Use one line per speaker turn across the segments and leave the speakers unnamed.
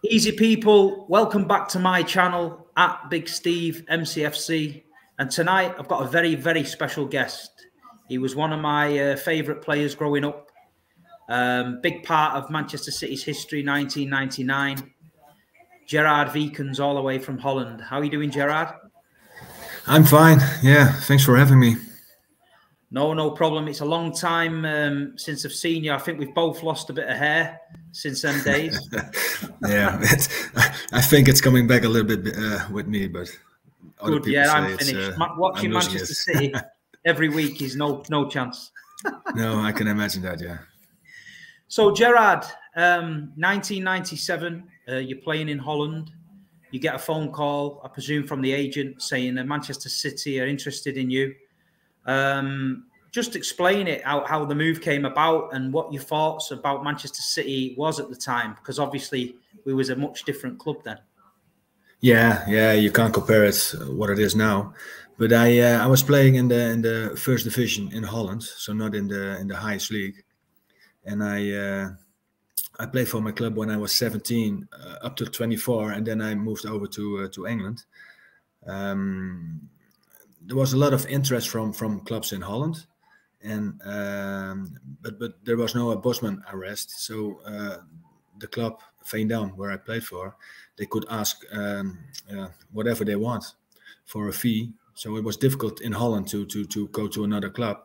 Easy people, welcome back to my channel at Big Steve MCFC. And tonight I've got a very, very special guest. He was one of my favourite players growing up. Big part of Manchester City's history, 1999. Gerard Wiekens, all the way from Holland. How are you doing, Gerard?
I'm fine. Yeah, thanks for having me.
No problem. It's a long time since I've seen you. I think we've both lost a bit of hair since them days.
Yeah, I think it's coming back a little bit with me, but other
good.
people
Yeah,
say
I'm finished. Watching Manchester City every week is no chance.
No, I can imagine that. Yeah.
So Gerard, 1997, you're playing in Holland. You get a phone call, I presume, from the agent saying that Manchester City are interested in you. Just explain it, how the move came about and what your thoughts about Manchester City was at the time, because obviously we was a much different club then.
Yeah, you can't compare it what it is now. But I was playing in the first division in Holland, so not in the highest league, and I played for my club when I was 17 up to 24, and then I moved over to England. There was a lot of interest from clubs in Holland, and but there was no Bosman arrest, so the club Veendam, where I played for, they could ask whatever they want for a fee. So it was difficult in Holland to go to another club.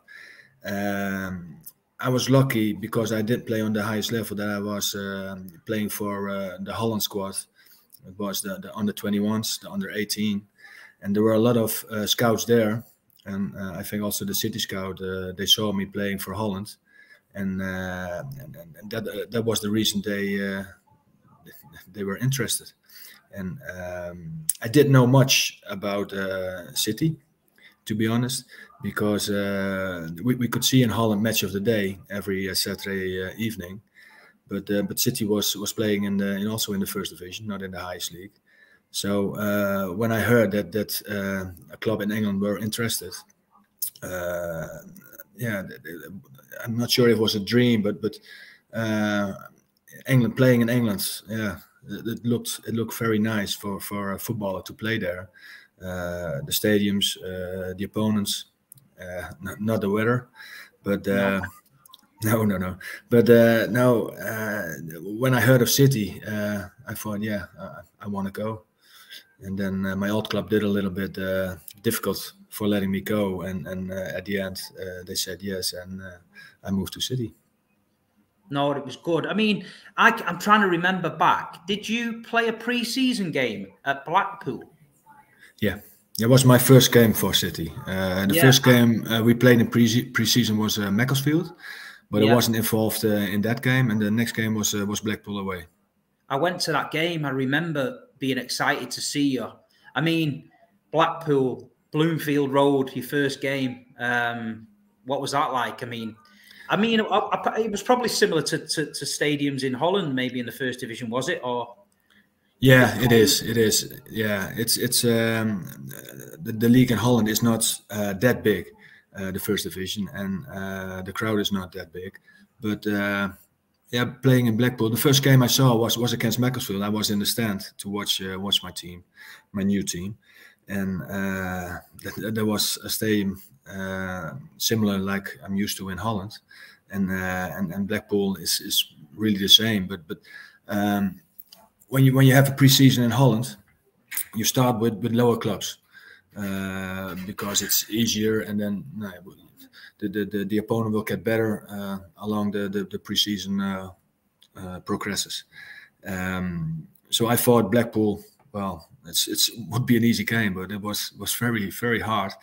I was lucky because I did play on the highest level, that I was playing for the Holland squad. It was the under 21s, the under 18. And there were a lot of scouts there, and I think also the City scout. They saw me playing for Holland, and that was the reason they were interested. And I didn't know much about City, to be honest, because we could see in Holland Match of the Day every Saturday evening, but City was playing also in the first division, not in the highest league. So when I heard that a club in England were interested, yeah, I'm not sure if it was a dream, but England, playing in England, yeah, it looked very nice for a footballer to play there. The stadiums, the opponents, not the weather, but no. But no, when I heard of City, I thought, yeah, I want to go. And then my old club did a little bit difficult for letting me go, and at the end they said yes, and I moved to City.
No, it was good. I mean, I'm trying to remember back. Did you play a pre-season game at Blackpool?
Yeah, it was my first game for City. The first game we played in pre-season was Mcfc, but I wasn't involved in that game, and the next game was Blackpool away.
I went to that game. I remember being excited to see you. I mean, Blackpool, Bloomfield Road, your first game. What was that like? I mean, it was probably similar to stadiums in Holland, maybe in the first division, was it? Or
yeah, it is. It is. Yeah, it's the league in Holland is not that big, the first division, and the crowd is not that big. But yeah, playing in Blackpool, the first game I saw was against Macclesfield. I was in the stand to watch my team, my new team, and there was a stadium similar like I'm used to in Holland, and Blackpool is really the same. But when you have a pre-season in Holland, you start with lower clubs because it's easier, and then the opponent will get better along the pre-season progresses. So I thought Blackpool, well, it would be an easy game, but it was very, very hard,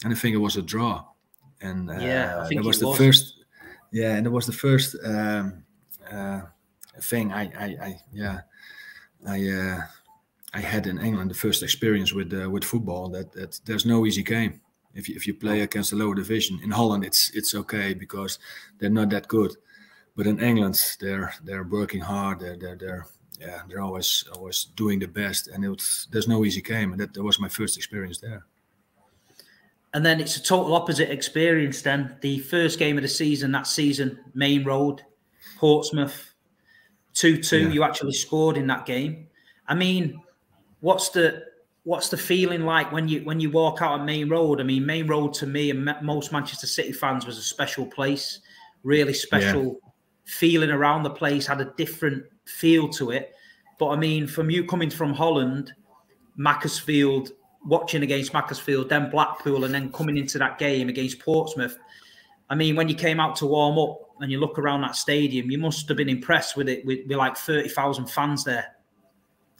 and I think it was a draw. And
yeah, I think
that was the first. Yeah, and it was the first thing I had in England, the first experience with football. That there's no easy game. If you play against a lower division in Holland, it's okay because they're not that good. But in England, they're working hard. They're always doing the best, and there's no easy game. And that was my first experience there.
And then it's a total opposite experience. Then the first game of the season, that season, Main Road, Portsmouth. 2-2.
Yeah.
You actually scored in that game. I mean, what's the feeling like when you walk out on Main Road? I mean, Main Road to me and most Manchester City fans was a special place, really special feeling around the place, had a different feel to it. But I mean, from you coming from Holland, Macclesfield, watching against Macclesfield, then Blackpool, and then coming into that game against Portsmouth, I mean, when you came out to warm up and you look around that stadium, you must have been impressed with it, with like 30,000 fans there.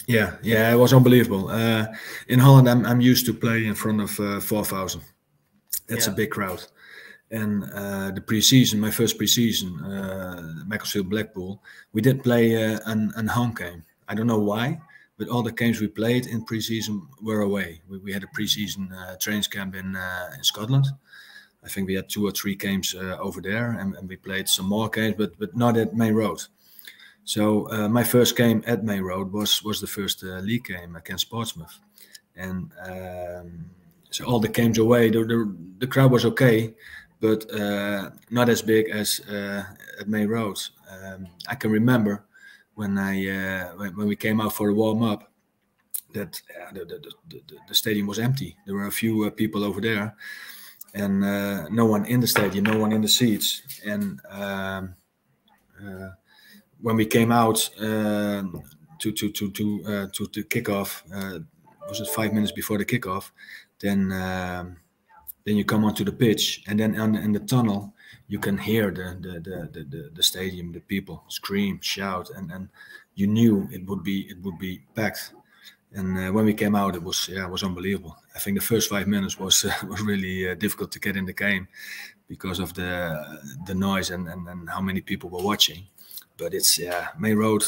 Yeah, it was unbelievable. In Holland, I'm used to play in front of 4,000. That's a big crowd. And the preseason, my first preseason, Macclesfield Blackpool, we did play an home game. I don't know why, but all the games we played in preseason were away. We had a preseason training camp in Scotland. I think we had 2 or 3 games over there, and we played some more games, but not at Main Road. So my first game at Main Road was the first league game against Portsmouth, and so all the games away, the crowd was okay, but not as big as at Main Road. I can remember when when we came out for the warm up, that the stadium was empty. There were a few people over there, and no one in the stadium, no one in the seats, and when we came out to the kickoff, was it 5 minutes before the kickoff? Then you come onto the pitch, and then in the tunnel you can hear the stadium, the people scream, shout, and you knew it would be packed. And when we came out, it was unbelievable. I think the first 5 minutes was really difficult to get in the game because of the noise and how many people were watching. But it's Main Road.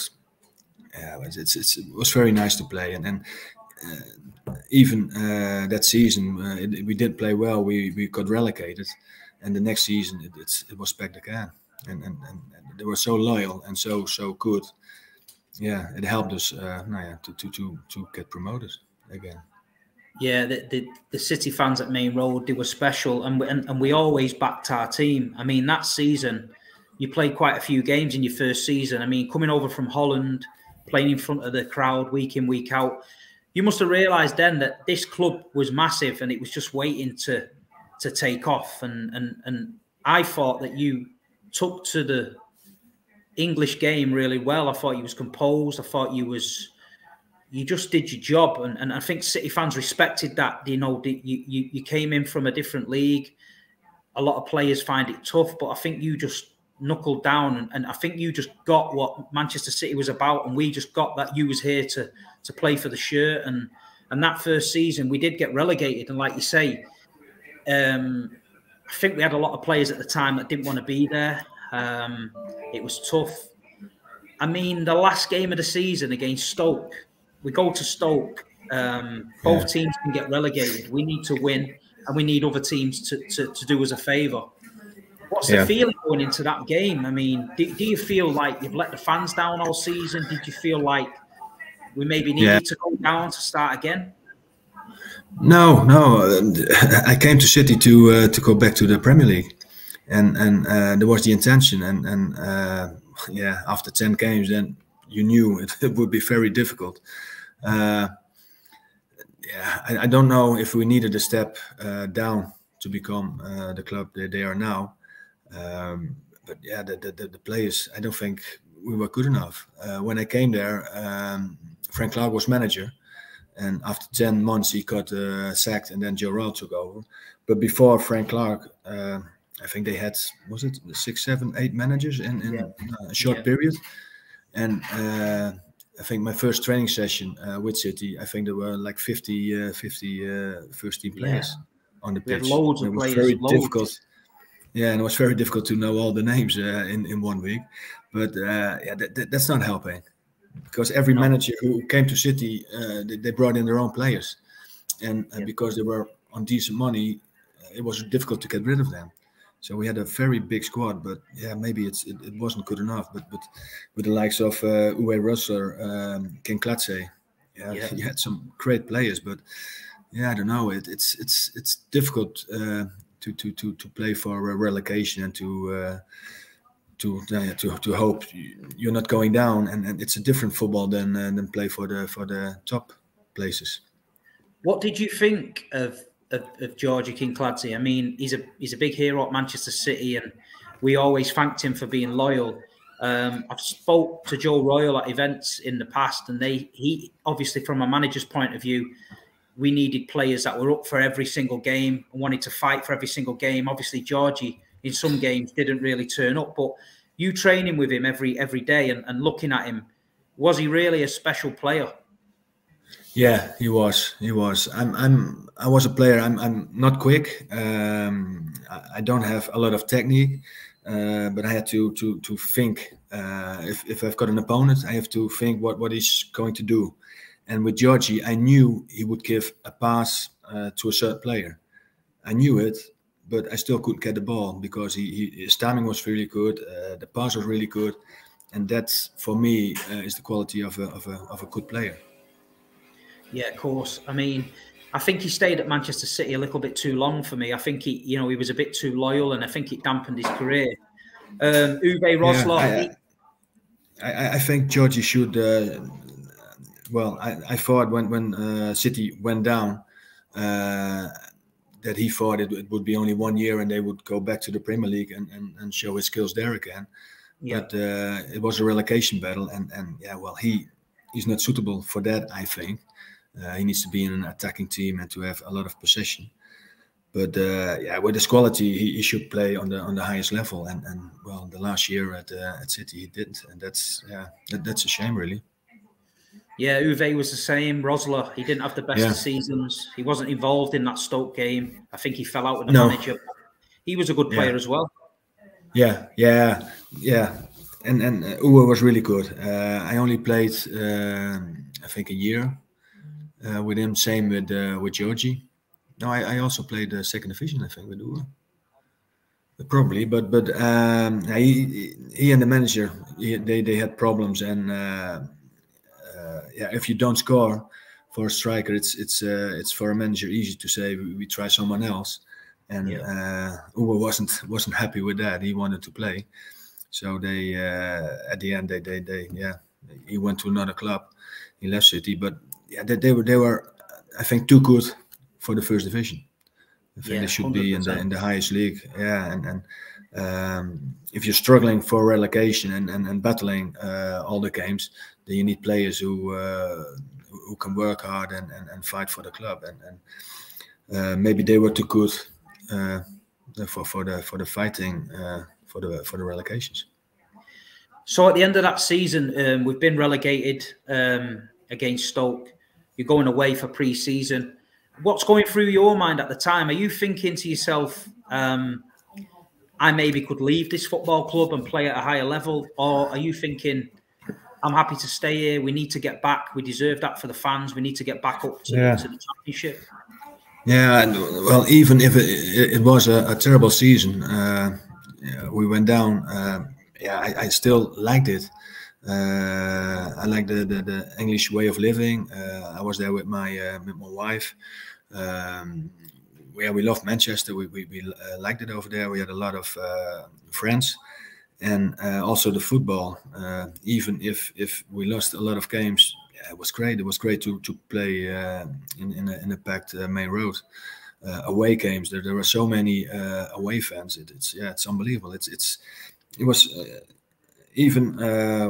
It was very nice to play, and even that season we did play well. We got relegated, and the next season it was back again, and they were so loyal and so good. Yeah, it helped us to get promoted again.
Yeah, the City fans at Main Road, they were special, and we always backed our team. I mean, that season, you played quite a few games in your first season. I mean, coming over from Holland, playing in front of the crowd week in, week out, you must have realised then that this club was massive and it was just waiting to take off. And I thought that you took to the English game really well. I thought you was composed. I thought you just did your job, and I think City fans respected that. You know, you came in from a different league. A lot of players find it tough, but I think you just knuckled down, and I think you just got what Manchester City was about, and we just got that you was here to play for the shirt. And that first season we did get relegated, and like you say, I think we had a lot of players at the time that didn't want to be there. It was tough. I mean, the last game of the season against Stoke, we go to Stoke. Both teams can get relegated. We need to win, and we need other teams to do us a favour. What's the feeling going into that game? I mean, do you feel like you've let the fans down all season? Did you feel like we maybe needed to go down to start again?
No. I came to City to go back to the Premier League, and there was the intention. And after 10 games, then you knew it would be very difficult. I don't know if we needed a step down to become the club that they are now. But yeah, the players, I don't think we were good enough. When I came there, Frank Clark was manager, and after 10 months he got sacked, and then Gerard took over. But before Frank Clark, I think they had, was it 6, 7, 8 managers in a short period. And I think my first training session with City, I think there were like 50 first team players on the pitch.
Loads of players.
Very difficult. Yeah, and it was very difficult to know all the names in 1 week. But that's not helping, because every manager who came to City, they brought in their own players, and because they were on decent money, it was difficult to get rid of them. So we had a very big squad, but maybe it wasn't good enough. But with the likes of Uwe Rosser, Ken Klatze, you had some great players. But I don't know. It's difficult to play for a relegation and to hope you're not going down, and it's a different football than play for the top places.
What did you think of Georgie Kincladze? I mean, he's a big hero at Manchester City, and we always thanked him for being loyal. I've spoke to Joe Royal at events in the past, and he obviously, from a manager's point of view, we needed players that were up for every single game and wanted to fight for every single game. Obviously, Georgie in some games didn't really turn up, but you training with him every day and looking at him, was he really a special player?
Yeah, he was. I was a player. I'm not quick. I don't have a lot of technique, but I had to think. If I've got an opponent, I have to think what he's going to do. And with Georgie, I knew he would give a pass to a certain player. I knew it, but I still couldn't get the ball because his timing was really good. The pass was really good, and that's for me is the quality of a good player.
Yeah, of course. I mean, I think he stayed at Manchester City a little bit too long for me. I think he was a bit too loyal, and I think it dampened his career. Uwe Rosler.
Yeah, I think Georgie should. Well, I thought when City went down that he thought it would be only 1 year and they would go back to the Premier League and show his skills there again. Yeah. But it was a relegation battle, and yeah, well, he's not suitable for that, I think. He needs to be in an attacking team and to have a lot of possession. But yeah, with his quality, he should play on the highest level. And well, the last year at City he didn't, and that's a shame, really.
Yeah, Uwe was the same. Rosler, he didn't have the best of seasons. He wasn't involved in that Stoke game. I think he fell out with the manager. He was a good player as well.
Yeah. And Uwe was really good. I only played, I think, a year with him. Same with Georgie. No, I also played the second division, I think, with Uwe. Probably, but he and the manager, they had problems, and yeah, if you don't score for a striker, it's for a manager easy to say we try someone else, and Uwe wasn't happy with that. He wanted to play, so they at the end he went to another club. He left City, but yeah, they were I think too good for the first division. I think they should 100%. Be in the highest league. Yeah, and if you're struggling for relegation and battling all the games, then you need players who can work hard and fight for the club. And maybe they were too good for the fighting for the relegations.
So at the end of that season, we've been relegated against Stoke. You're going away for pre-season. What's going through your mind at the time? Are you thinking to yourself, I maybe could leave this football club and play at a higher level? Or are you thinking, I'm happy to stay here. We need to get back. We deserve that for the fans. We need to get back up to the championship.
Yeah, well, even if it was a terrible season, we went down. Yeah, I still liked it. I like the English way of living. I was there with my wife. Yeah, we loved Manchester. We liked it over there. We had a lot of friends, and also the football. Even if we lost a lot of games, yeah, it was great. It was great to play in a packed main road. Away games. There were so many away fans. It's unbelievable. It was. Even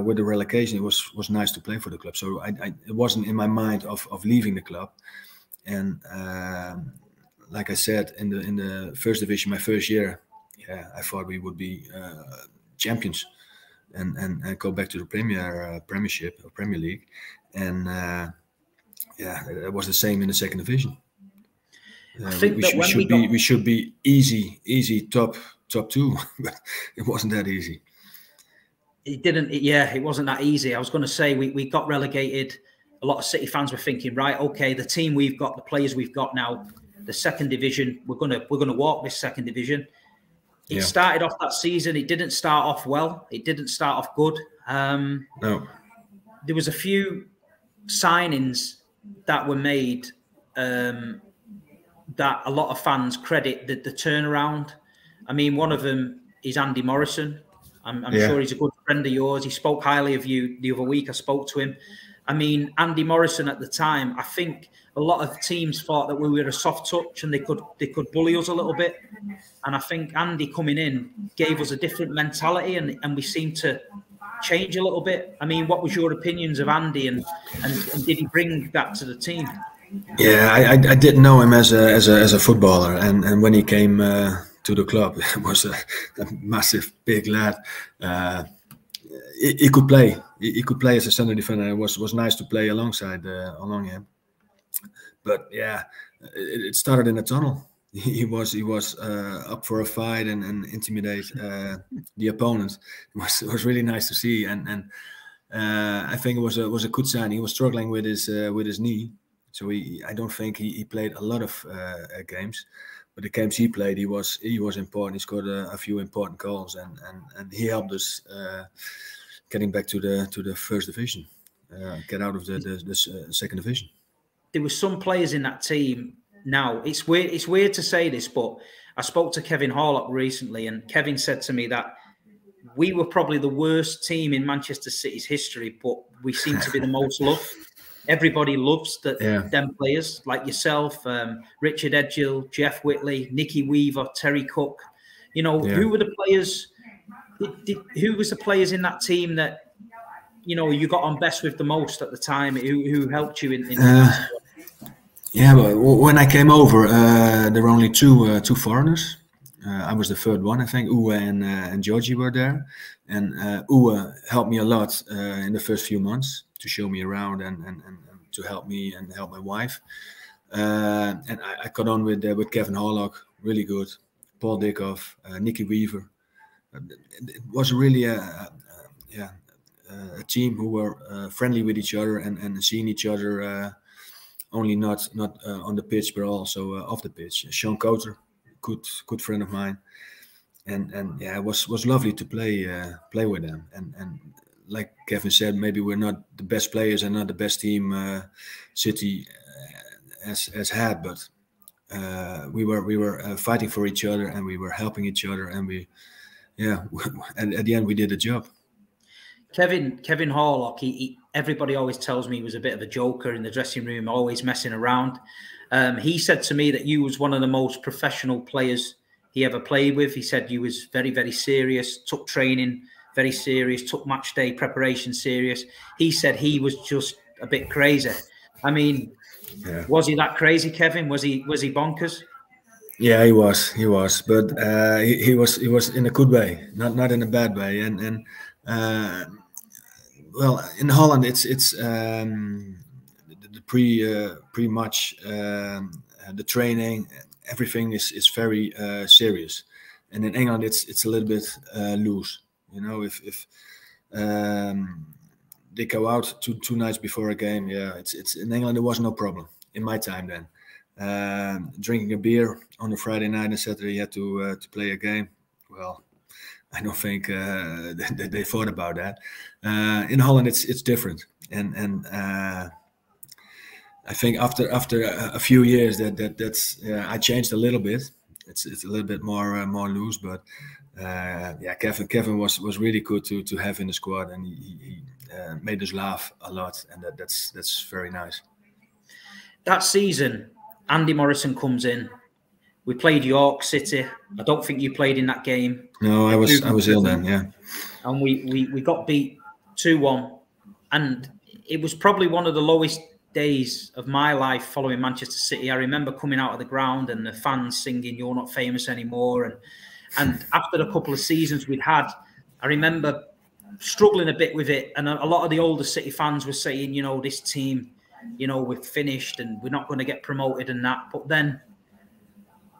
with the relegation, it was nice to play for the club. So it wasn't in my mind of leaving the club. And like I said, in the first division, my first year, yeah, I thought we would be champions and go back to the Premiership or Premier League. And yeah, it was the same in the second division.
I think
we should be easy top two, but it wasn't that easy.
It wasn't that easy. I was going to say we got relegated. A lot of City fans were thinking, right, okay, the team we've got, the players we've got now, the second division, we're gonna walk this second division. It started off that season. It didn't start off well. It didn't start off good.
No.
There was a few signings that were made that a lot of fans credit the turnaround. I mean, one of them is Andy Morrison. I'm sure he's a good friend of yours. He spoke highly of you the other week. I spoke to him. I mean, Andy Morrison at the time, I think a lot of teams thought that we were a soft touch and they could bully us a little bit. And I think Andy coming in gave us a different mentality, and we seemed to change a little bit. I mean, what was your opinions of Andy, and did he bring that to the team?
Yeah, I didn't know him as a footballer, and when he came to the club, it was a massive, big lad. He could play. He could play as a center defender. It was nice to play alongside along him. But yeah, it started in a tunnel. He was up for a fight and intimidate the opponent. It was really nice to see, and I think it was a good sign. He was struggling with his knee, so I don't think he played a lot of games. But the games he played, he was important. He scored a few important goals, and he helped us getting back to the first division, get out of the second division.
There were some players in that team. Now, it's weird to say this, but I spoke to Kevin Horlock recently, and Kevin said to me that we were probably the worst team in Manchester City's history, but we seem to be the most loved. Everybody loves them players, like yourself, Richard Edgill, Jeff Whitley, Nicky Weaver, Terry Cook. You know, who were the players? Who was the players in that team that, you know, you got on best with the most at the time? Who helped you in
yeah, but when I came over, there were only two foreigners. I was the third one, I think. Uwe and Georgie were there, and Uwe helped me a lot in the first few months to show me around and to help me and help my wife. And I got on with Kevin Horlock, really good. Paul Dickhoff, Nicky Weaver. It was really a team who were friendly with each other and seeing each other. Only not on the pitch, but also off the pitch. Sean Coulter, good friend of mine, and yeah, it was lovely to play with them. And like Kevin said, maybe we're not the best players and not the best team City has had, but we were fighting for each other and we were helping each other, and and at the end we did the job.
Kevin Horlock, everybody always tells me he was a bit of a joker in the dressing room, always messing around. He said to me that you was one of the most professional players he ever played with. He said you was very, very serious, took training very serious, took match day preparation serious. He said he was just a bit crazy. I mean, was he that crazy, Kevin? Was he bonkers?
Yeah, he was, but he was in a good way, not in a bad way, and. Well, in Holland, it's the pre-match, the training, everything is very serious, and in England it's a little bit loose. You know, if they go out two nights before a game, it's in England there was no problem in my time then. Drinking a beer on a Friday night and Saturday, you had to play a game. Well, I don't think that they thought about that. In Holland, it's different, and I think after a few years that's I changed a little bit. It's a little bit more loose, but Kevin was really good to have in the squad, and he made us laugh a lot, and that's very nice.
That season, Andy Morrison comes in. We played York City. I don't think you played in that game.
No, I was ill then, yeah.
And we got beat 2-1. And it was probably one of the lowest days of my life following Manchester City. I remember coming out of the ground and the fans singing "You're Not Famous Anymore." And after a couple of seasons we'd had, I remember struggling a bit with it. And a lot of the older City fans were saying, you know, this team, you know, we've finished and we're not going to get promoted and that. But then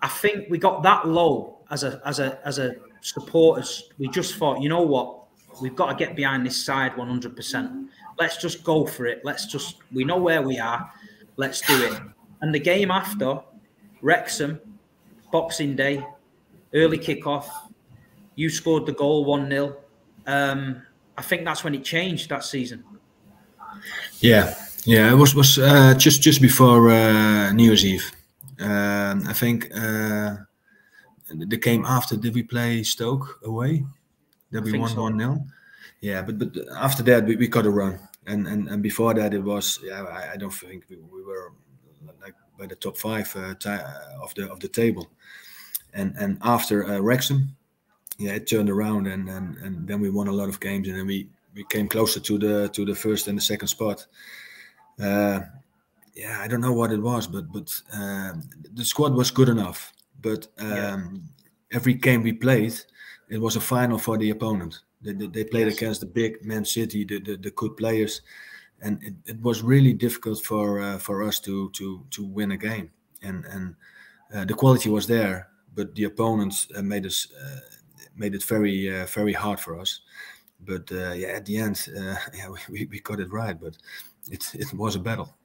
I think we got that low as a supporters. We just thought, you know what, we've got to get behind this side 100%. Let's just go for it. We know where we are. Let's do it. And the game after, Wrexham, Boxing Day, early kickoff, you scored the goal 1-0. I think that's when it changed that season.
Yeah, it was just before New Year's Eve. I think the game after, did we play Stoke away? that
I
we
think
won
so.
1-0. Yeah, but after that we got a run, and before that it was, I don't think we were like by the top 5 of the table, and after Wrexham, it turned around, and then we won a lot of games, and then we came closer to the first and the second spot. I don't know what it was, but the squad was good enough. But every game we played, it was a final for the opponent. They played against the big Man City, the good players, and it was really difficult for us to win a game. And the quality was there, but the opponents made it very hard for us. But at the end, we got it right, but it was a battle.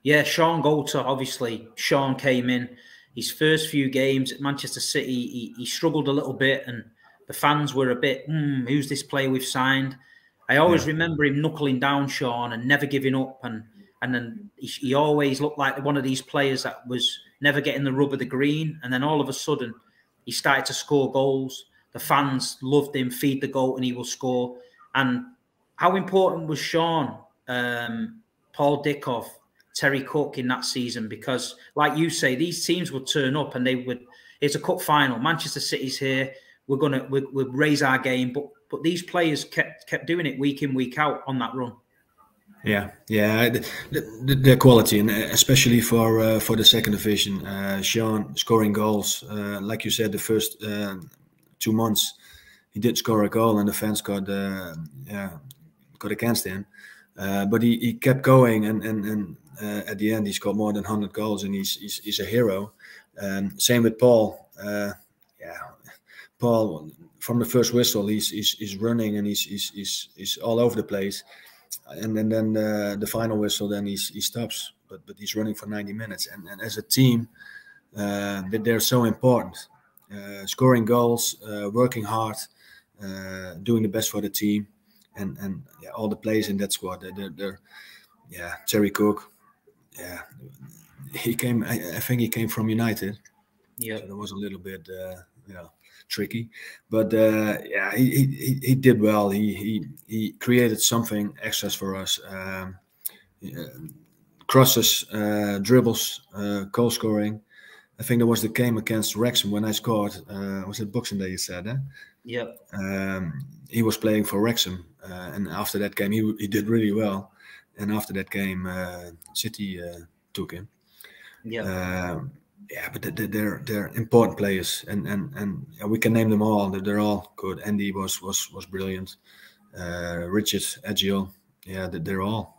Yeah, Sean Goater, obviously, Sean came in. His first few games at Manchester City, he struggled a little bit, and the fans were a bit, who's this player we've signed? I always remember him knuckling down, Sean, and never giving up. And then he always looked like one of these players that was never getting the rub of the green. And then all of a sudden, he started to score goals. The fans loved him, feed the goat, and he will score. And how important was Sean, Paul Dickov, Terry Cook in that season? Because, like you say, these teams would turn up and they would. It's a cup final. Manchester City's here. We'll raise our game, but these players kept doing it week in, week out on that run.
Yeah, their quality, and especially for the second division, Sean scoring goals. Like you said, the first 2 months he did score a goal, and the fans got against him. But he kept going, and at the end he scored more than 100 goals, and he's a hero. Same with Paul. Paul, from the first whistle, he's running, and he's all over the place. And then the final whistle, then he stops, but he's running for 90 minutes. And as a team, they're so important. Scoring goals, working hard, doing the best for the team, and all the players in that squad. They're Terry Cook. Yeah, he came. I think he came from United. Yeah, so that was a little bit tricky, but he did well. He created something extra for us. Crosses, dribbles, goal scoring. I think there was the game against Wrexham when I scored. Was it Boxing Day? You said, eh?
Yeah.
He was playing for Wrexham, and after that game, he did really well. And after that game, City took him.
Yeah.
But they're important players, and we can name them all. They're all good. Andy was brilliant. Richard, Agile, they're all.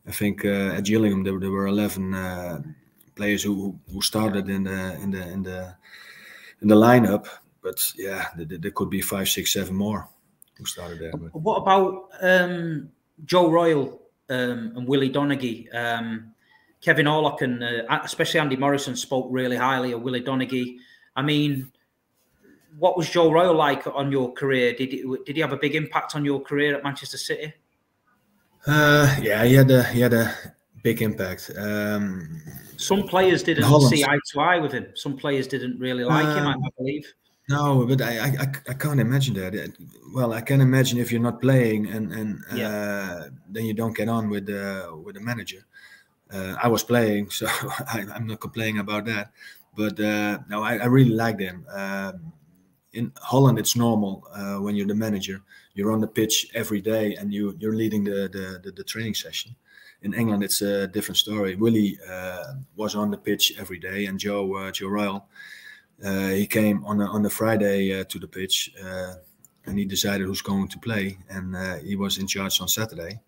I think at Gillingham there were 11 players who started in the lineup, but there could be 5, 6, 7 more who started there. But
what about Joe Royle and Willie Donaghy? Kevin Orlock and especially Andy Morrison spoke really highly of Willie Donaghy. I mean, what was Joe Royle like on your career? Did he have a big impact on your career at Manchester City?
He had a big impact.
Some players didn't see eye to eye with him. Some players didn't really like him, I believe.
No, but I can't imagine that. Well, I can imagine if you're not playing and then you don't get on with the manager. I was playing, so I'm not complaining about that. But no, I really liked him. In Holland, it's normal when you're the manager. You're on the pitch every day, and you're leading the training session. In England, it's a different story. Willie was on the pitch every day, and Joe Royle, he came on the Friday to the pitch, and he decided who's going to play, and he was in charge on Saturday.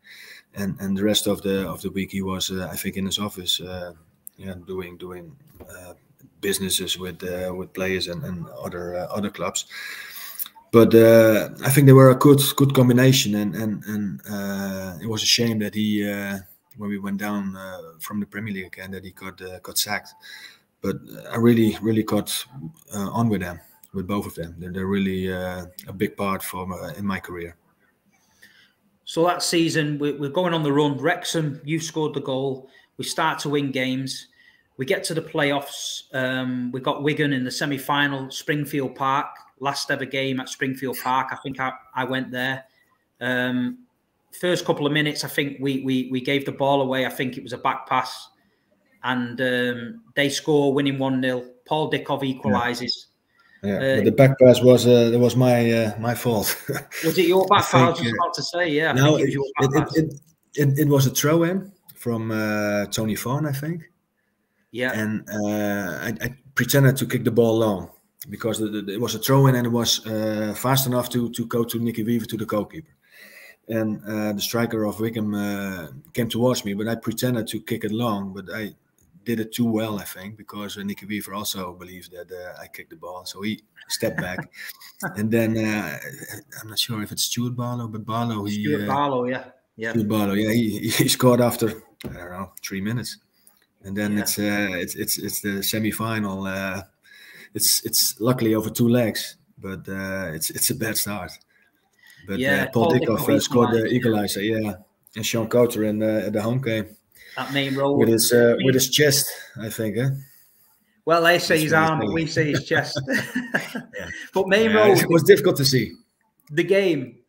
And the rest of the week he was, I think, in his office, doing businesses with players and other clubs. But I think they were a good combination, and it was a shame that he, when we went down from the Premier League again, that he got sacked. But I really got on with them, with both of them. They're really a big part in my career.
So that season, we're going on the run. Wrexham, you scored the goal. We start to win games. We get to the playoffs. We got Wigan in the semi-final, Springfield Park. last ever game at Springfield Park. I think I went there. First couple of minutes, I think we gave the ball away. I think it was a back pass, and they score, winning 1-0. Paul Dickov equalises.
Yeah, but the back pass was my fault.
Was it your back pass? I was just about to say, yeah. I think it was your back pass.
It was a throw in from Tony Vaughan, I think.
Yeah.
And I pretended to kick the ball long because it was a throw in and it was fast enough to go to Nicky Weaver, to the goalkeeper. And the striker of Wickham came towards me, but I pretended to kick it long, but I did it too well, I think, because Nicky Weaver also believed that I kicked the ball. So he stepped back. And then I'm not sure if it's Stuart Barlow, but Barlow,
Stuart Barlow, yeah.
Stuart Barlow, yeah, he scored after, I don't know, 3 minutes. And then it's the semi-final. It's luckily over 2 legs, but it's a bad start. But Paul Dickov scored the equalizer, and Sean Coulter in the home game.
That main road
with his chest, I think.
Well, they say his arm, but we say his chest. But main road,
it was difficult to see.
The game,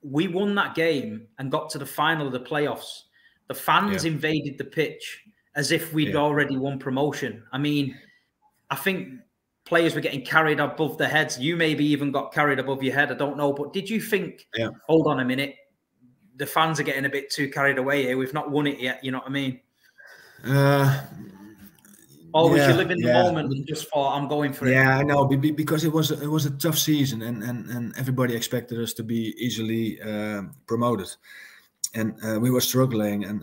we won that game and got to the final of the playoffs. The fans invaded the pitch as if we'd already won promotion. I mean, I think players were getting carried above their heads. You maybe even got carried above your head. I don't know. But did you think, hold on a minute, the fans are getting a bit too carried away here. We've not won it yet. You know what I mean? Or was you live in the moment and just thought, I'm going for it?
Yeah, I know, because it was a tough season and everybody expected us to be easily promoted. And we were struggling and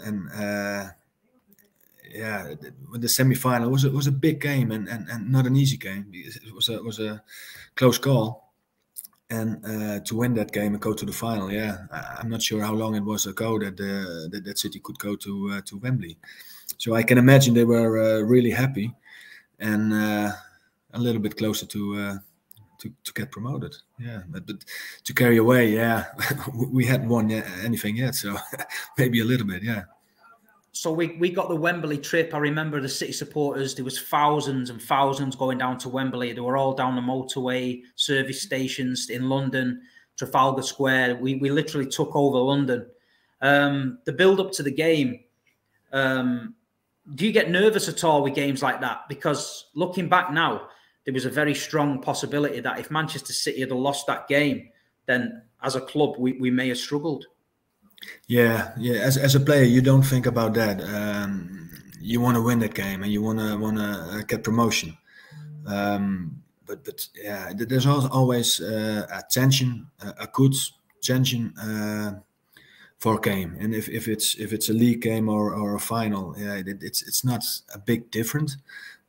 with the semi-final, it was a big game and not an easy game. It was a close call. And to win that game and go to the final, I'm not sure how long it was ago that City could go to Wembley. So I can imagine they were really happy and a little bit closer to get promoted. Yeah, but to carry away, we hadn't won anything yet, so maybe a little bit,
So we got the Wembley trip. I remember the City supporters, there was thousands and thousands going down to Wembley. They were all down the motorway, service stations in London, Trafalgar Square. We literally took over London. The build-up to the game, do you get nervous at all with games like that? Because looking back now, there was a very strong possibility that if Manchester City had lost that game, then as a club, we may have struggled. Yeah.
As a player, you don't think about that. You want to win that game and you want to get promotion. But there's always a tension, a good tension for a game. And if it's a league game or a final, it's not a big difference.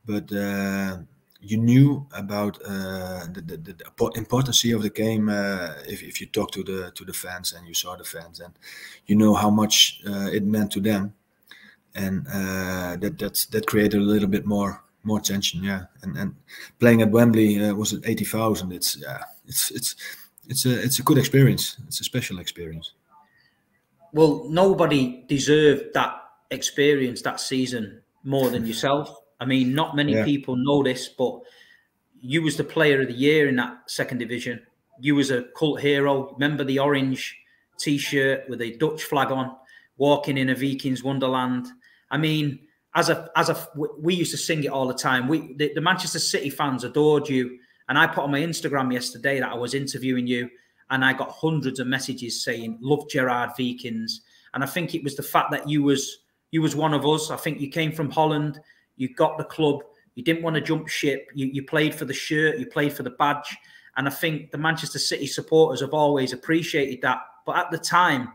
But you knew about the importance of the game if you talk to the fans and you saw the fans, and you know how much it meant to them, and that created a little bit more tension, and playing at Wembley was at 80,000. It's a good experience. It's a special experience.
Well, nobody deserved that experience that season more than yourself. I mean, not many people know this, but you was the player of the year in that second division. You was a cult hero. Remember the orange T-shirt with a Dutch flag on, walking in a Vikings wonderland. I mean, we used to sing it all the time. The Manchester City fans adored you. And I put on my Instagram yesterday that I was interviewing you, and I got hundreds of messages saying, love Gerard Wiekens. And I think it was the fact that you was one of us. I think you came from Holland. You got the club. You didn't want to jump ship. You played for the shirt. You played for the badge. And I think the Manchester City supporters have always appreciated that. But at the time,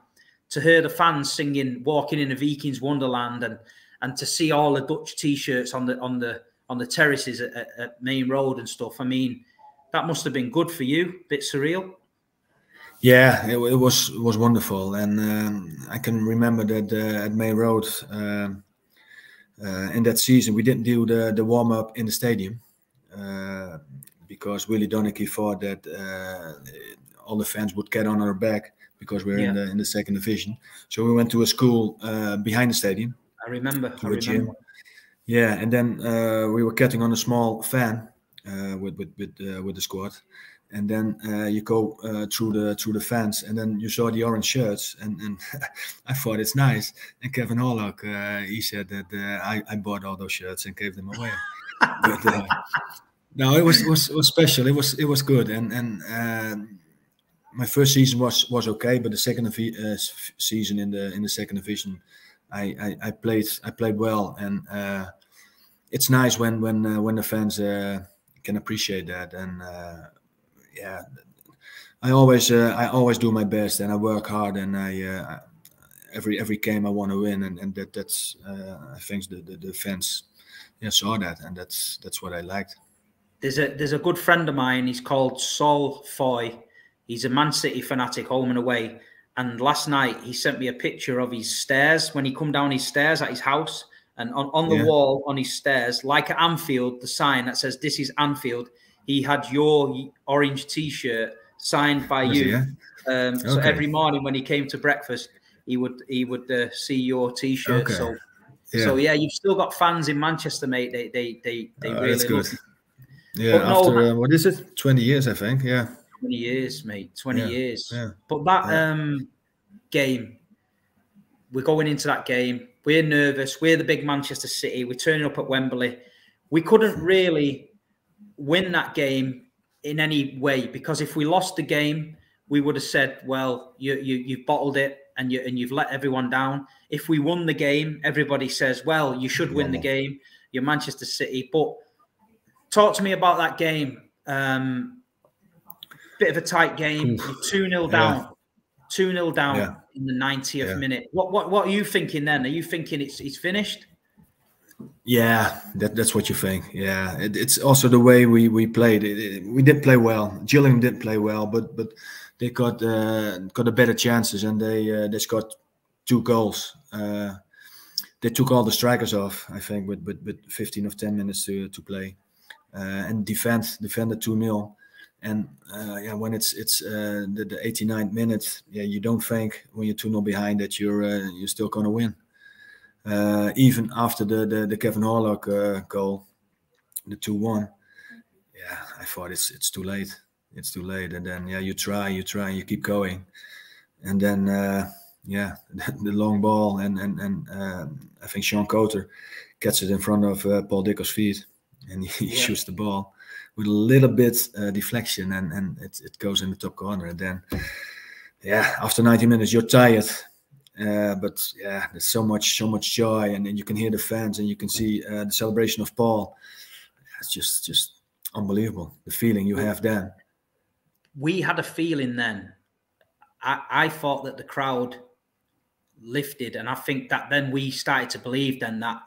to hear the fans singing "Walking in a Vikings Wonderland" and to see all the Dutch T-shirts on the terraces at Main Road and stuff, I mean, that must have been good for you. A bit surreal.
Yeah, it was wonderful, and I can remember that at Main Road. In that season, we didn't do the warm-up in the stadium because Willie Donachie thought that all the fans would get on our back because we're in the second division. So we went to a school behind the stadium.
I remember.
Gym. Yeah, and then we were getting on a small van with the squad. And then you go through the fence, and then you saw the orange shirts, and I thought it's nice. And Kevin Horlock, he said that I bought all those shirts and gave them away. But no, it was special. It was good, and my first season was okay, but the second season in the second division, I played well, and it's nice when the fans can appreciate that. And yeah, I always do my best, and I work hard, and every game I want to win, and that's I think the fans saw that, and that's what I liked.
There's a good friend of mine. He's called Sol Foy. He's a Man City fanatic, home and away. And last night he sent me a picture of his stairs when he come down his stairs at his house, and on the wall on his stairs, like at Anfield, the sign that says "This is Anfield." He had your orange T-shirt signed by you. Okay. So every morning when he came to breakfast, he would see your T-shirt. Okay. So yeah, you've still got fans in Manchester, mate. They really love you.
Yeah, but after what is it? 20 years, I think. Yeah.
20 years, mate. 20 years. Yeah. But that game, we're going into that game. We're nervous. We're the big Manchester City. We're turning up at Wembley. We couldn't really win that game in any way, because if we lost the game, we would have said, "Well, you've bottled it and you've let everyone down." If we won the game, everybody says, "Well, you should win the game. You're Manchester City." But talk to me about that game. Bit of a tight game. You're 2-0 down. 2-0 down in the 90th minute. What are you thinking then? Are you thinking it's finished?
Yeah, that's what you think. Yeah, it's also the way we played. We did play well. Gillingham did play well, but they got a better chances, and they scored 2 goals. They took all the strikers off, I think, with 15 or 10 minutes to play, and defended 2-0. And when it's the 89th minute, you don't think when you're 2-0 behind that you're still gonna win. Even after the Kevin Horlock goal, the 2-1, I thought it's too late. It's too late. And then you try, you keep going, and then the long ball, and I think Sean Coulter gets it in front of Paul Dicko's feet, and he shoots the ball with a little bit deflection, and it goes in the top corner. And then after 90 minutes you're tired. But there's so much joy, and then you can hear the fans, and you can see the celebration of Paul. It's just unbelievable, the feeling you have then.
We had a feeling then. I thought that the crowd lifted, and I think that then we started to believe then that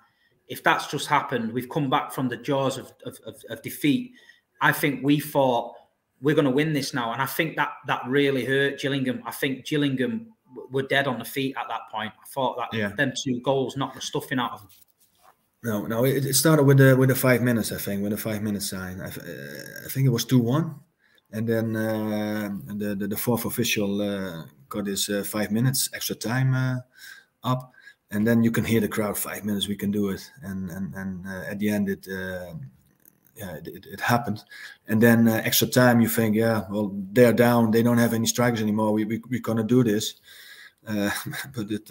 if that's just happened, we've come back from the jaws of defeat. I think we thought we're going to win this now, and I think that really hurt Gillingham. I think Gillingham were dead on the feet at that point. I thought that them 2 goals knocked the stuffing out of them.
No, it started with the 5 minutes. I think with the 5-minute sign. I think it was 2-1, and then the 4th official got his 5 minutes extra time up, and then you can hear the crowd. 5 minutes, we can do it, and at the end it happened. And then extra time, you think, well, they're down, they don't have any strikers anymore, we're gonna do this. But it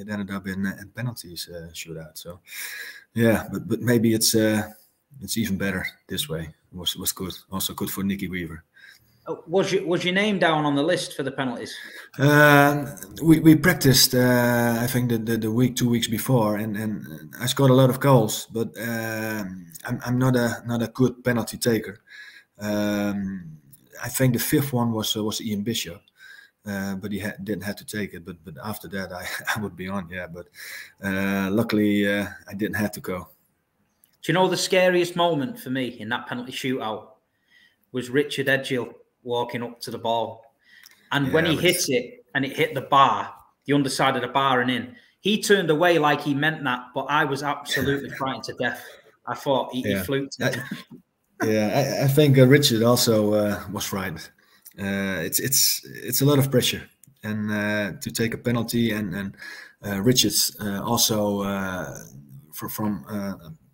ended up in penalties shootout. So but maybe it's even better this way. It was good, also good for Nicky Weaver.
Was your name down on the list for the penalties?
We practiced I think the 2 weeks before, and I scored a lot of goals, but I'm not a good penalty taker. I think the 5th one was Ian Bishop, but he didn't have to take it. But after that, I would be on. But luckily I didn't have to go.
Do you know the scariest moment for me in that penalty shootout was Richard Edgill walking up to the ball, and when he hit it and it hit the bar, the underside of the bar and in, he turned away like he meant that, but I was absolutely frightened to death. I thought he fluked it.
I think Richard also was frightened. It's a lot of pressure, and to take a penalty, and Richard's also from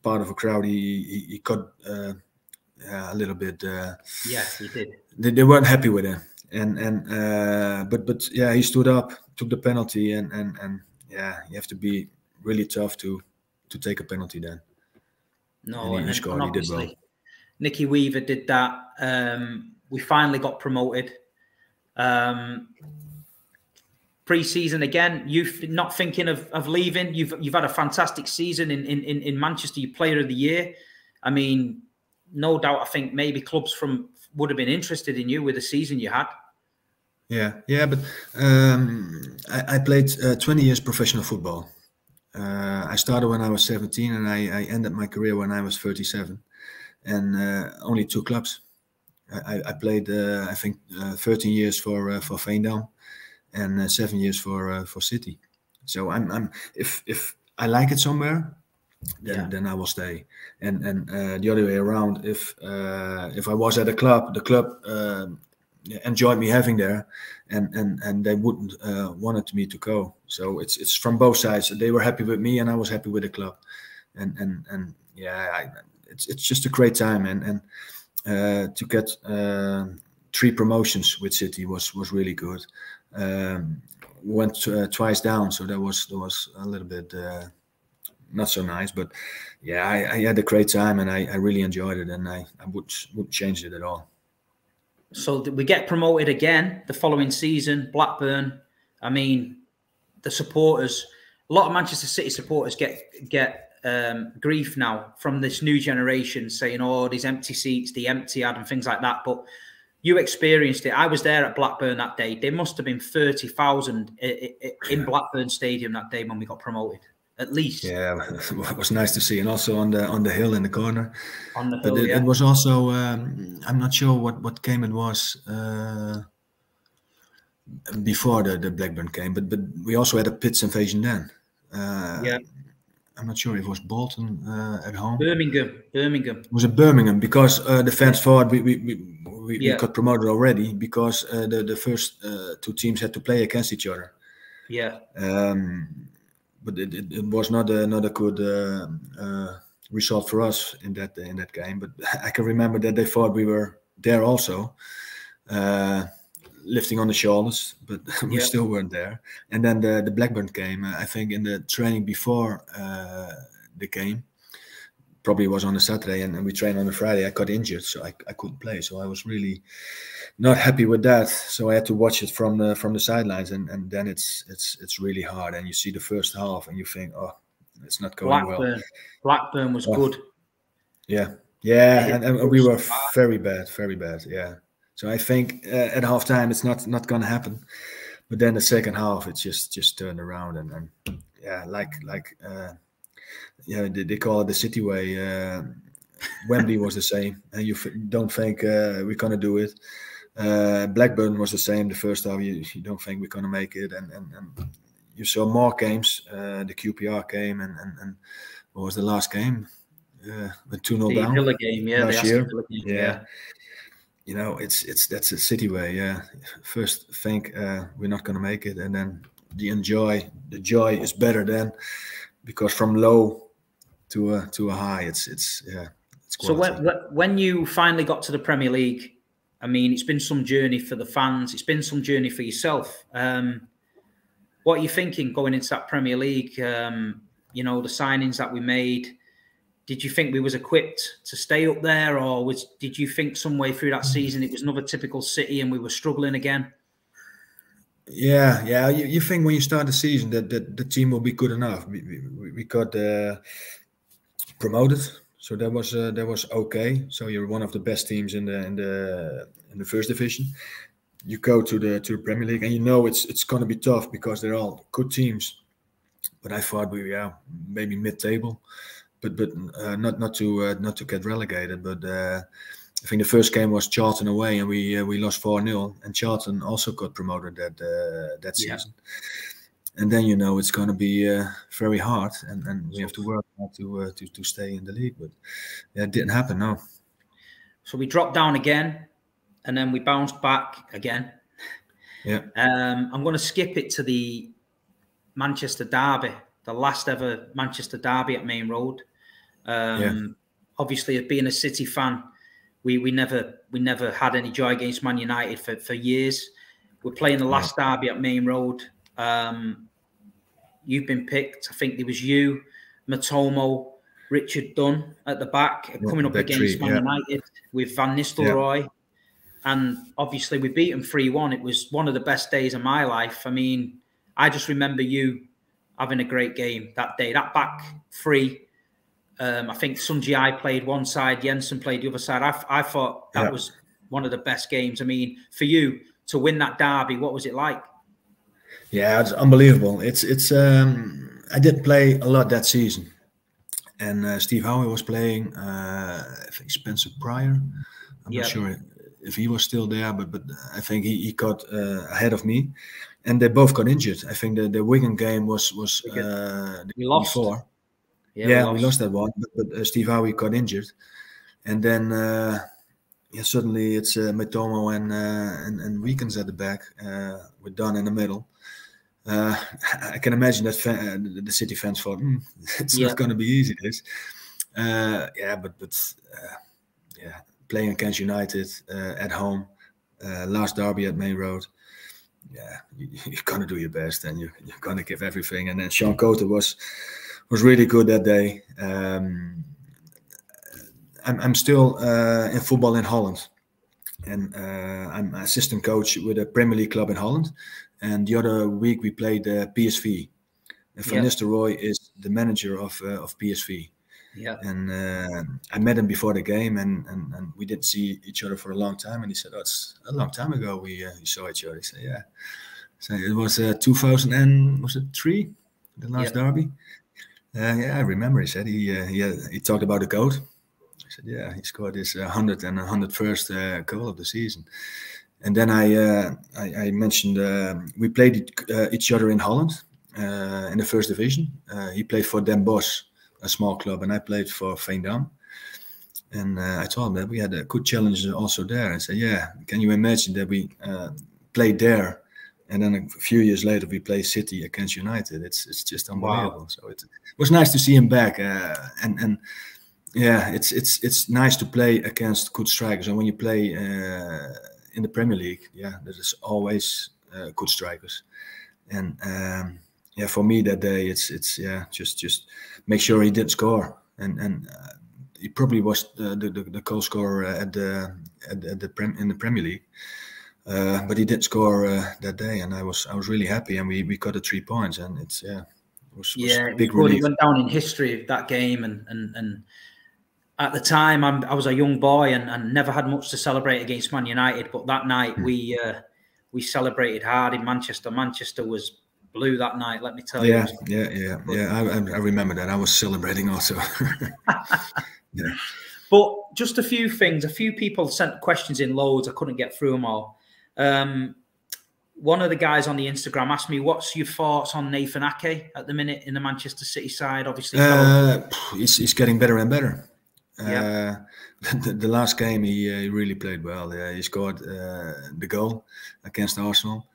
part of a crowd. He got a little bit.
Yeah, you did.
They weren't happy with him, but yeah, he stood up, took the penalty, and yeah, you have to be really tough to take a penalty then.
No,
and he scored. He did well.
Nicky Weaver did that. We finally got promoted. Pre-season again, you not thinking of leaving. You've had a fantastic season in Manchester. You Player of the Year. I mean, no doubt. I think maybe clubs would have been interested in you with the season you had.
Yeah, but I played 20 years professional football. I started when I was 17, and I ended my career when I was 37, and only 2 clubs. I played, I think, 13 years for Veendam, and 7 years for City. So if I like it somewhere, then I will stay. And the other way around, if I was at a club, the club enjoyed me having there, and they wouldn't wanted me to go. So it's from both sides. They were happy with me, and I was happy with the club. And yeah, it's just a great time. And to get 3 promotions with City was really good. Went twice down, so there was a little bit not so nice, but yeah, I had a great time, and I really enjoyed it, and I wouldn't change it at all.
So we get promoted again the following season, Blackburn. I mean, the supporters, a lot of Manchester City supporters get grief now from this new generation, saying, "Oh, these empty seats, the empty ad, and things like that." But you experienced it. I was there at Blackburn that day. There must have been 30,000 in Blackburn Stadium that day when we got promoted, at least.
Yeah, it was nice to see, and also on the hill in the corner.
On the hill,
it was also I'm not sure what game it was before the Blackburn game, but we also had a Pits invasion then.
Yeah.
I'm not sure if it was Bolton at home.
Birmingham.
It was at Birmingham, because the fans thought we got promoted already, because the first 2 teams had to play against each other.
Yeah.
But it was not a good result for us in that game. But I can remember that they thought we were there also, lifting on the shoulders, but we still weren't there. And then the Blackburn game, I think in the training before the game, probably was on a Saturday, and we trained on a Friday. I got injured, so I couldn't play. So I was really not happy with that. So I had to watch it from the sidelines, and then it's really hard. And you see the first half, and you think, oh, it's not going well.
Blackburn was good.
Yeah, and we were very bad. Yeah. So I think at halftime it's not going to happen, but then the second half it just turned around, and yeah, they call it the City way. Wembley was the same, and you don't think we're going to do it. Blackburn was the same. The first half you don't think we're going to make it, and you saw more games. The QPR game, and what was the last game? The 2-0 down.
Villa game,
last year.
Villa game,
yeah. You know, that's a City way. Yeah, first think we're not going to make it, and then the joy is better then, because from low to a high, it's quality.
So when you finally got to the Premier League, I mean, it's been some journey for the fans. It's been some journey for yourself. What are you thinking going into that Premier League? You know, the signings that we made. Did you think we was equipped to stay up there, or did you think some way through that season it was another typical City and we were struggling again?
Yeah. You think when you start the season that the team will be good enough. We got promoted, so that was okay. So you're one of the best teams in the first division. You go to the Premier League, and you know it's going to be tough because they're all good teams. But I thought maybe mid-table. But not to get relegated. But I think the first game was Charlton away, and we lost 4-0. And Charlton also got promoted that season. And then you know it's going to be very hard, and we have to work hard to stay in the league. But it didn't happen. No.
So we dropped down again, and then we bounced back again.
Yeah.
I'm going to skip it to the Manchester derby. The last ever Manchester derby at Main Road. Obviously, being a City fan, we never had any joy against Man United for years. We're playing the last derby at Main Road. You've been picked. I think there was you, Matomo, Richard Dunn at the back, coming up against Man United with Van Nistelrooy. And obviously we beat them 3-1. It was one of the best days of my life. I mean, I just remember you having a great game that day. That back three, I think Sunji I played one side, Jensen played the other side. I thought that was one of the best games. I mean, for you to win that derby, what was it like?
Yeah, it's unbelievable. I didn't play a lot that season, and Steve Howe was playing. I think Spencer Pryor. I'm not sure if he was still there, but I think he got ahead of me, and they both got injured. I think the Wigan game was the
we lost.
Before.
Yeah,
we lost that one, but Steve Howe got injured, and then suddenly it's Matomo and Wiekens at the back with Dunn in the middle. I can imagine that the City fans thought it's not going to be easy. This, playing against United at home, last derby at Main Road. Yeah, you're gonna do your best, and you're gonna give everything. And then Sean Coates was really good that day. I'm still in football in Holland, and I'm assistant coach with a Premier League club in Holland. And the other week we played PSV. And Van Nistelrooy is the manager of PSV. Yeah. And I met him before the game, and we didn't see each other for a long time. And he said, "Oh, it's a long time ago we saw each other." He said, "Yeah." So it was 2003, the last derby. I remember. He said he talked about the goat. I said, "Yeah, he scored his 100 and 101st goal of the season." And then I mentioned we played each other in Holland in the first division. He played for Den Bosch, a small club, and I played for Veendam. And I told him that we had a good challenge also there. I said, "Yeah, can you imagine that we played there, and then a few years later we play City against United? It's just unbelievable." Wow. So it was nice to see him back, and yeah, it's nice to play against good strikers. And when you play in the Premier League, there's always good strikers. And for me that day, it's just make sure he didn't score, and he probably was the goal scorer in the Premier League, but he didn't score that day, and I was really happy, and we got the 3 points, and it was big relief.
It went down in history of that game, and at the time I was a young boy and never had much to celebrate against Man United, but that night we celebrated hard in Manchester. Manchester was blue that night, let me tell you.
I remember that. I was celebrating also. Yeah.
But just a few things. A few people sent questions in loads. I couldn't get through them all. One of the guys on the Instagram asked me, "What's your thoughts on Nathan Ake at the minute in the Manchester City side?" Obviously,
he's getting better and better. The last game he really played well. He scored the goal against Arsenal.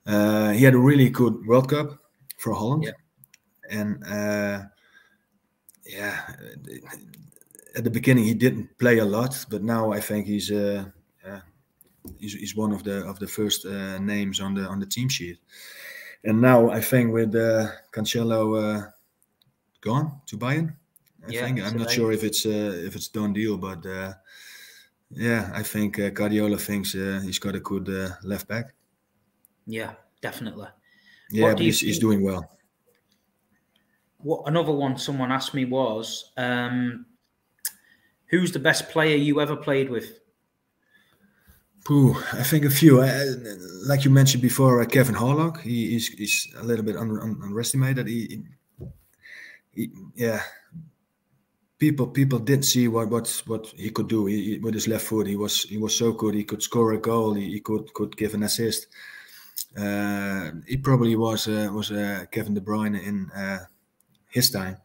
He had a really good World Cup for Holland, and at the beginning he didn't play a lot, but now I think he's one of the first names on the team sheet. And now I think with Cancelo gone to Bayern, I'm not sure if it's done deal, but I think Guardiola thinks he's got a good left back.
Yeah, definitely.
Yeah, but he's doing well.
What another one someone asked me was, who's the best player you ever played with?
I think a few. Like you mentioned before, Kevin Horlock. He's a little bit underestimated. People didn't see what he could do. With his left foot, he was so good. He could score a goal. He could give an assist. He probably was Kevin De Bruyne in his time.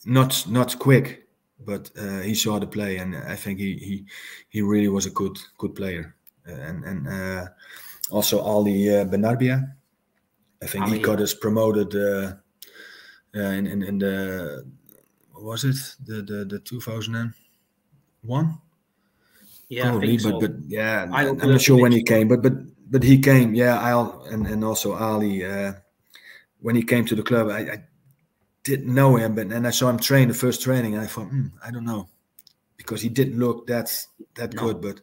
Not quick, but he saw the play, and I think he really was a good player. And also Ali Benarbia. I think he got us promoted in the, what was it, the 2000 2001.
Yeah,
Probably,
I think so.
but yeah,
I'll
I'm not sure when he came, but he came. Yeah, and also Ali. When he came to the club, I didn't know him, and I saw him train the first training, and I thought, I don't know, because he didn't look that good, but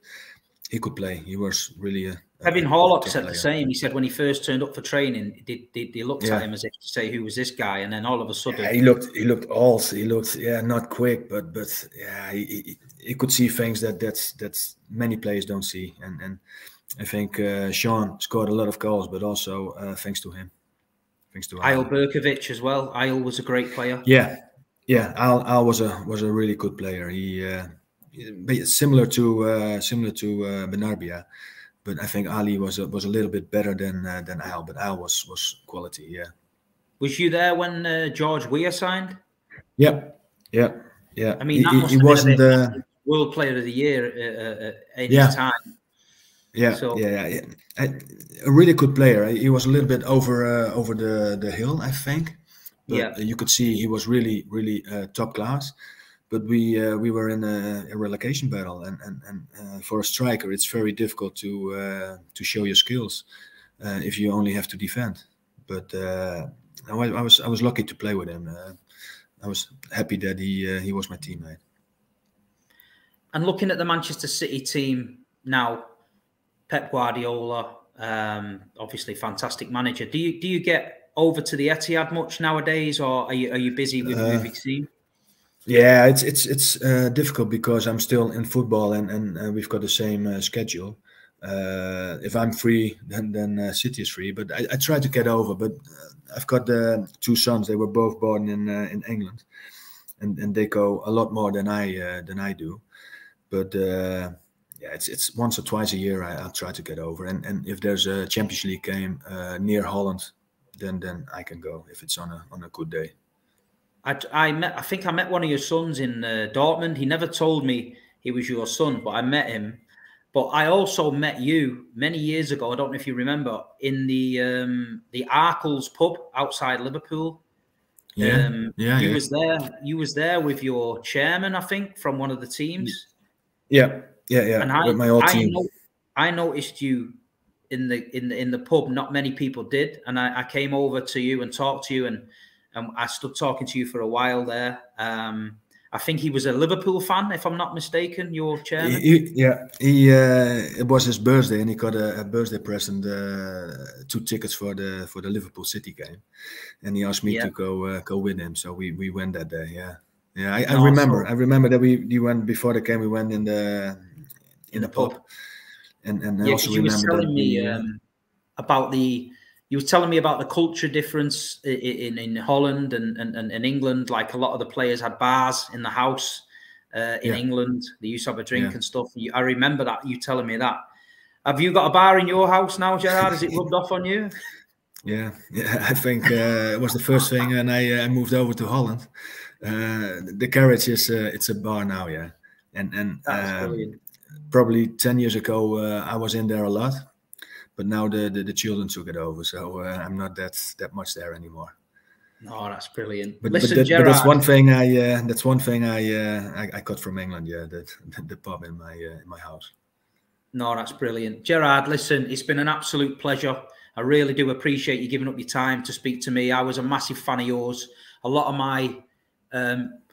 he could play. He was really a
Kevin Horlock said
player.
the same. He said when he first turned up for training, they looked at him as if to say, "Who was this guy?" And then all of a sudden,
he looked old. He looked not quick, but yeah, he could see things that's many players don't see, and I think Sean scored a lot of goals, but also thanks to him. Thanks to
Eyal Berkovic as well. Eyal was a great player.
Yeah. Al was a really good player. He similar to Benarbia, but I think Ali was a little bit better than Al. But Al was quality. Yeah.
Was you there when George Weah signed?
Yeah.
I mean, that must
he
have
wasn't
been the World Player of the Year in his time.
Yeah, so, a really good player. He was a little bit over the hill, I think. But you could see he was really top class. But we were in a relegation battle, and for a striker, it's very difficult to show your skills if you only have to defend. But I was lucky to play with him. I was happy that he was my teammate.
And looking at the Manchester City team now, Pep Guardiola, obviously fantastic manager. Do you get over to the Etihad much nowadays, or are you busy with Mcfc?
Yeah, it's difficult because I'm still in football and we've got the same schedule. If I'm free, then City is free. But I try to get over. But I've got two sons. They were both born in England, and they go a lot more than I do. But yeah, it's once or twice a year I'll try to get over. And if there's a Champions League game near Holland, then I can go if it's on a good day.
I think I met one of your sons in Dortmund. He never told me he was your son, but I met him. But I also met you many years ago. I don't know if you remember, in the Arkles pub outside Liverpool. You was there. You was there with your chairman, I think, from one of the teams.
Yeah. And with my old team.
I noticed you in the pub. Not many people did, and I came over to you and talked to you, and I stood talking to you for a while there. I think he was a Liverpool fan, if I'm not mistaken, your chairman.
It was his birthday, and he got a birthday present, 2 tickets for the Liverpool City game, and he asked me to go with him. So we went that day. I remember. I remember that we went before the game. We went in the pub, and I also remember
that you were telling me about the culture difference in Holland and in England. Like a lot of the players had bars in the house in England. They used to have a drink and stuff. I remember that, you telling me that. Have you got a bar in your house now, Gerard? Has it rubbed off on you?
Yeah. I think it was the first thing, and I moved over to Holland. The Carriage it's a bar now, and probably 10 years ago I was in there a lot. But now the children took it over, so I'm not that much there anymore.
No, that's brilliant.
But,
Listen, Gerard,
but that's one thing I got from England. Yeah, the pub in my house.
No, that's brilliant, Gerard. Listen, it's been an absolute pleasure. I really do appreciate you giving up your time to speak to me. I was a massive fan of yours. A lot of my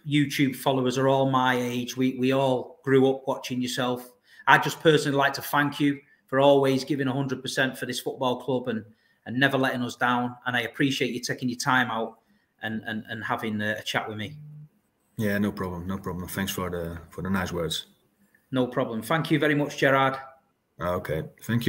YouTube followers are all my age. We all grew up watching yourself. I just personally like to thank you for always giving 100% for this football club and never letting us down. And I appreciate you taking your time out and having a chat with me.
Yeah, no problem. Thanks for the nice words.
No problem. Thank you very much, Gerard.
Okay, thank you.